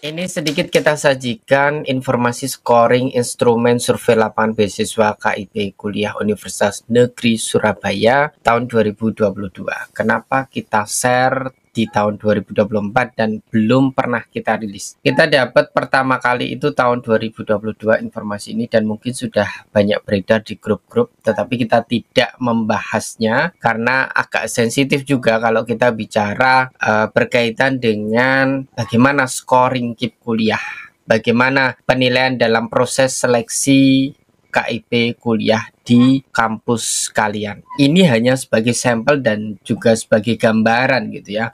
Ini sedikit kita sajikan informasi scoring instrumen survei lapangan beasiswa KIP Kuliah Universitas Negeri Surabaya tahun 2022. Kenapa kita share di tahun 2024 dan belum pernah kita rilis? Kita dapat pertama kali itu tahun 2022 informasi ini dan mungkin sudah banyak beredar di grup-grup, tetapi kita tidak membahasnya karena agak sensitif juga kalau kita bicara berkaitan dengan bagaimana scoring KIP kuliah, bagaimana penilaian dalam proses seleksi KIP kuliah di kampus kalian. Ini hanya sebagai sampel dan juga sebagai gambaran gitu ya.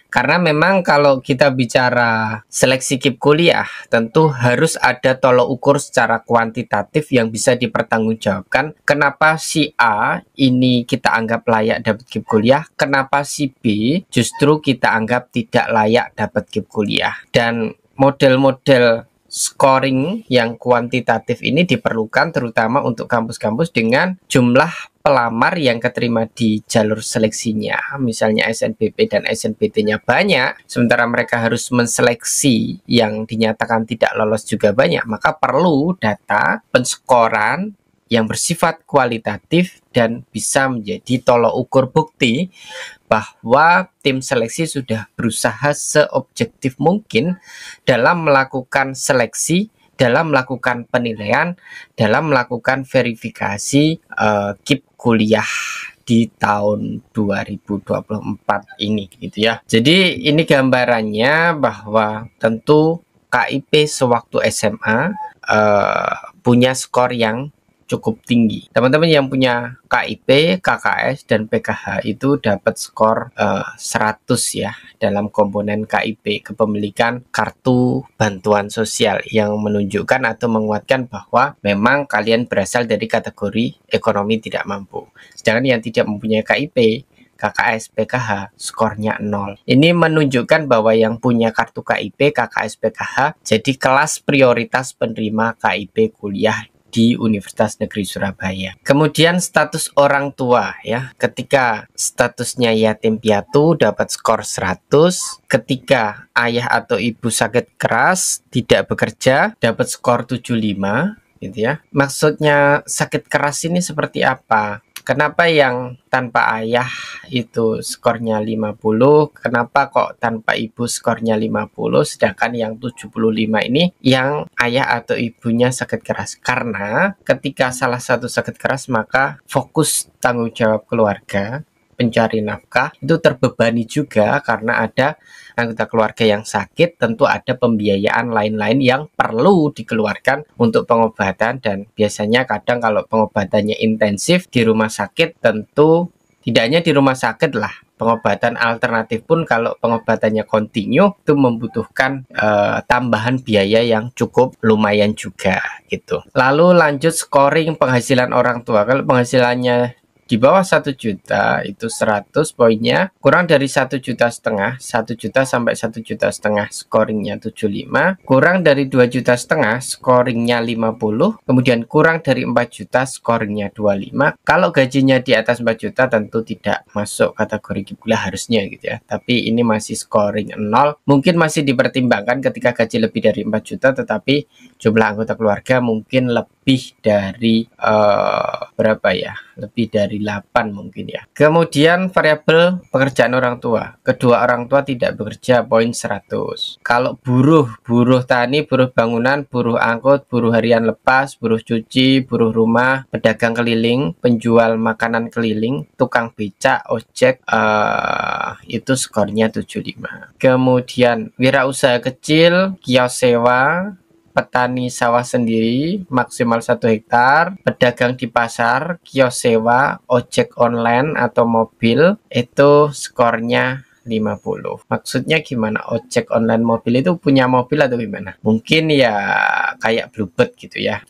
Karena memang kalau kita bicara seleksi KIP kuliah, tentu harus ada tolok ukur secara kuantitatif yang bisa dipertanggungjawabkan. Kenapa si A ini kita anggap layak dapat KIP kuliah, kenapa si B justru kita anggap tidak layak dapat KIP kuliah. Dan model-model scoring yang kuantitatif ini diperlukan terutama untuk kampus-kampus dengan jumlah pelamar yang keterima di jalur seleksinya, misalnya SNBP dan SNBT-nya banyak, sementara mereka harus menseleksi yang dinyatakan tidak lolos juga banyak, maka perlu data penskoran yang bersifat kualitatif dan bisa menjadi tolok ukur bukti bahwa tim seleksi sudah berusaha seobjektif mungkin dalam melakukan seleksi, dalam melakukan penilaian, dalam melakukan verifikasi KIP kuliah di tahun 2024 ini gitu ya. Jadi ini gambarannya bahwa tentu KIP sewaktu SMA punya skor yang cukup tinggi. Teman-teman yang punya KIP, KKS, dan PKH itu dapat skor 100 ya dalam komponen KIP, kepemilikan kartu bantuan sosial, yang menunjukkan atau menguatkan bahwa memang kalian berasal dari kategori ekonomi tidak mampu. Sedangkan yang tidak mempunyai KIP, KKS, PKH, skornya 0. Ini menunjukkan bahwa yang punya kartu KIP, KKS, PKH jadi kelas prioritas penerima KIP kuliah di Universitas Negeri Surabaya. Kemudian status orang tua ya. Ketika statusnya yatim piatu dapat skor 100, ketika ayah atau ibu sakit keras tidak bekerja dapat skor 75 gitu ya. Maksudnya sakit keras ini seperti apa? Kenapa yang tanpa ayah itu skornya 50, kenapa kok tanpa ibu skornya 50, sedangkan yang 75 ini yang ayah atau ibunya sakit keras? Karena ketika salah satu sakit keras, maka fokus tanggung jawab keluarga, pencari nafkah, itu terbebani juga karena ada anggota keluarga yang sakit, tentu ada pembiayaan lain-lain yang perlu dikeluarkan untuk pengobatan, dan biasanya kadang kalau pengobatannya intensif di rumah sakit, tentu tidak hanya di rumah sakit lah, pengobatan alternatif pun kalau pengobatannya kontinu itu membutuhkan tambahan biaya yang cukup lumayan juga gitu. Lalu lanjut scoring penghasilan orang tua. Kalau penghasilannya di bawah 1 juta itu 100 poinnya, kurang dari 1,5 juta, 1 juta sampai 1,5 juta scoringnya 75, kurang dari 2,5 juta scoringnya 50, kemudian kurang dari 4 juta scoringnya 25. Kalau gajinya di atas 4 juta tentu tidak masuk kategori kuliah harusnya gitu ya, tapi ini masih scoring 0, mungkin masih dipertimbangkan ketika gaji lebih dari 4 juta, tetapi jumlah anggota keluarga mungkin lebih dari berapa ya, lebih dari 8 mungkin ya. Kemudian variabel pekerjaan orang tua. Kedua orang tua tidak bekerja, poin 100. Kalau buruh tani, buruh bangunan, buruh angkut, buruh harian lepas, buruh cuci, buruh rumah, pedagang keliling, penjual makanan keliling, tukang becak, ojek, itu skornya 75. Kemudian wirausaha kecil, kios sewa, petani sawah sendiri maksimal 1 hektar, pedagang di pasar, kios sewa, ojek online atau mobil, itu skornya 50. Maksudnya gimana? Ojek online mobil itu punya mobil atau gimana? Mungkin ya kayak Bluebird gitu ya.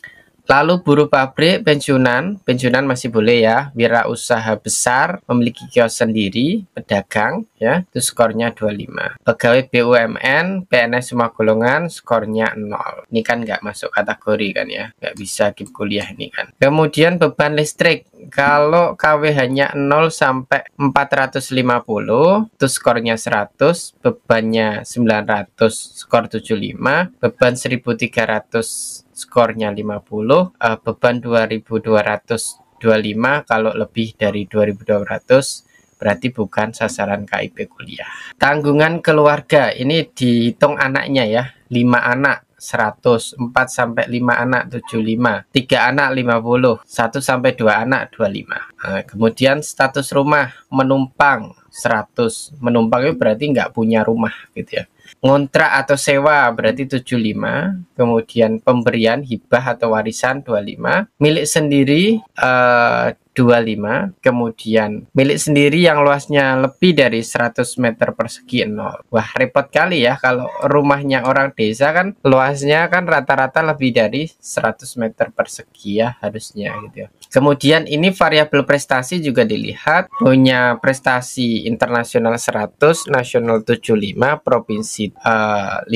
Lalu buruh pabrik, pensiunan masih boleh ya. Wirausaha besar, memiliki kios sendiri, pedagang ya, itu skornya 25. Pegawai BUMN, PNS semua golongan, skornya 0. Ini kan nggak masuk kategori kan ya, nggak bisa KIP kuliah ini kan. Kemudian beban listrik, kalau KW-nya 0 sampai 450, itu skornya 100, bebannya 900, skor 75, beban 1300, skornya 50, beban 2225, kalau lebih dari 2200 berarti bukan sasaran KIP kuliah. Tanggungan keluarga ini dihitung anaknya ya, 5 anak 100, 4 sampai 5 anak 75, 3 anak 50, 1 sampai 2 anak 25. Kemudian status rumah menumpang 100, menumpang itu berarti nggak punya rumah gitu ya. Ngontrak atau sewa berarti 75, kemudian pemberian hibah atau warisan 25, milik sendiri 25, kemudian milik sendiri yang luasnya lebih dari 100 meter persegi 0. Wah, repot kali ya kalau rumahnya orang desa kan luasnya kan rata-rata lebih dari 100 meter persegi ya harusnya gitu ya. Kemudian ini variabel prestasi juga dilihat, punya prestasi internasional 100, nasional 75, provinsi 50,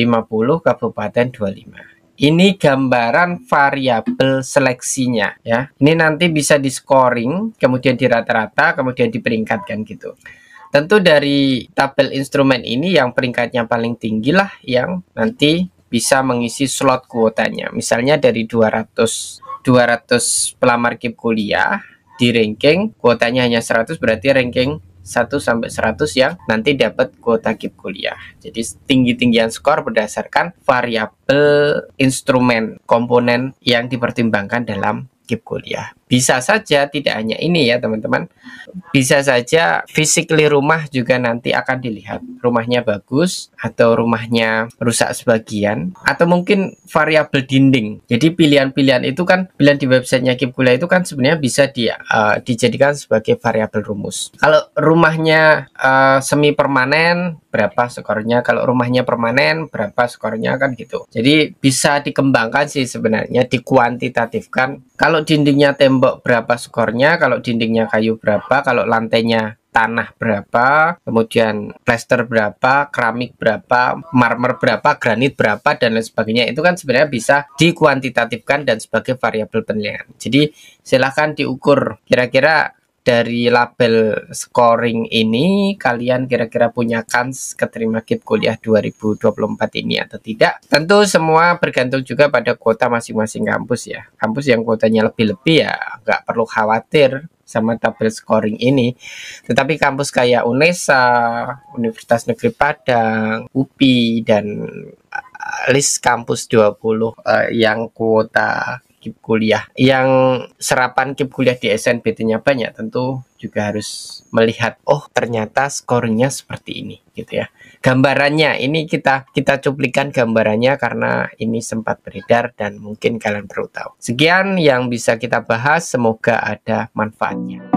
kabupaten 25. Ini gambaran variabel seleksinya ya. Ini nanti bisa di scoring, kemudian di rata-rata, kemudian diperingkatkan gitu. Tentu dari tabel instrumen ini yang peringkatnya paling tinggi lah yang nanti bisa mengisi slot kuotanya. Misalnya dari 200 pelamar KIP kuliah di ranking, kuotanya hanya 100, berarti ranking 1 sampai 100 yang nanti dapat kuota KIP kuliah. Jadi tinggi-tinggian skor berdasarkan variabel instrumen komponen yang dipertimbangkan dalam KIP kuliah. Bisa saja tidak hanya ini ya teman-teman, bisa saja physically rumah juga nanti akan dilihat, rumahnya bagus atau rumahnya rusak sebagian, atau mungkin variabel dinding. Jadi pilihan-pilihan itu kan, pilihan di websitenya KIP kuliah itu kan sebenarnya bisa dijadikan sebagai variabel rumus. Kalau rumahnya semi permanen berapa skornya, kalau rumahnya permanen berapa skornya kan gitu. Jadi bisa dikembangkan sih sebenarnya, dikuantitatifkan. Kalau dindingnya tembok berapa skornya, kalau dindingnya kayu berapa, kalau lantainya tanah berapa, kemudian plester berapa, keramik berapa, marmer berapa, granit berapa, dan lain sebagainya. Itu kan sebenarnya bisa dikuantitatifkan dan sebagai variabel penilaian. Jadi silahkan diukur kira-kira dari label scoring ini kalian kira-kira punya kans keterima KIP kuliah 2024 ini atau tidak. Tentu semua bergantung juga pada kuota masing-masing kampus ya. Kampus yang kuotanya lebih-lebih ya nggak perlu khawatir sama tabel scoring ini. Tetapi kampus kayak UNESA, Universitas Negeri Padang, UPI, dan list kampus 20 yang kuota KIP kuliah, yang serapan KIP kuliah di SNBT-nya banyak, tentu juga harus melihat, oh ternyata scoringnya seperti ini gitu ya. Gambarannya ini kita cuplikan gambarannya karena ini sempat beredar dan mungkin kalian perlu tahu. Sekian yang bisa kita bahas, semoga ada manfaatnya.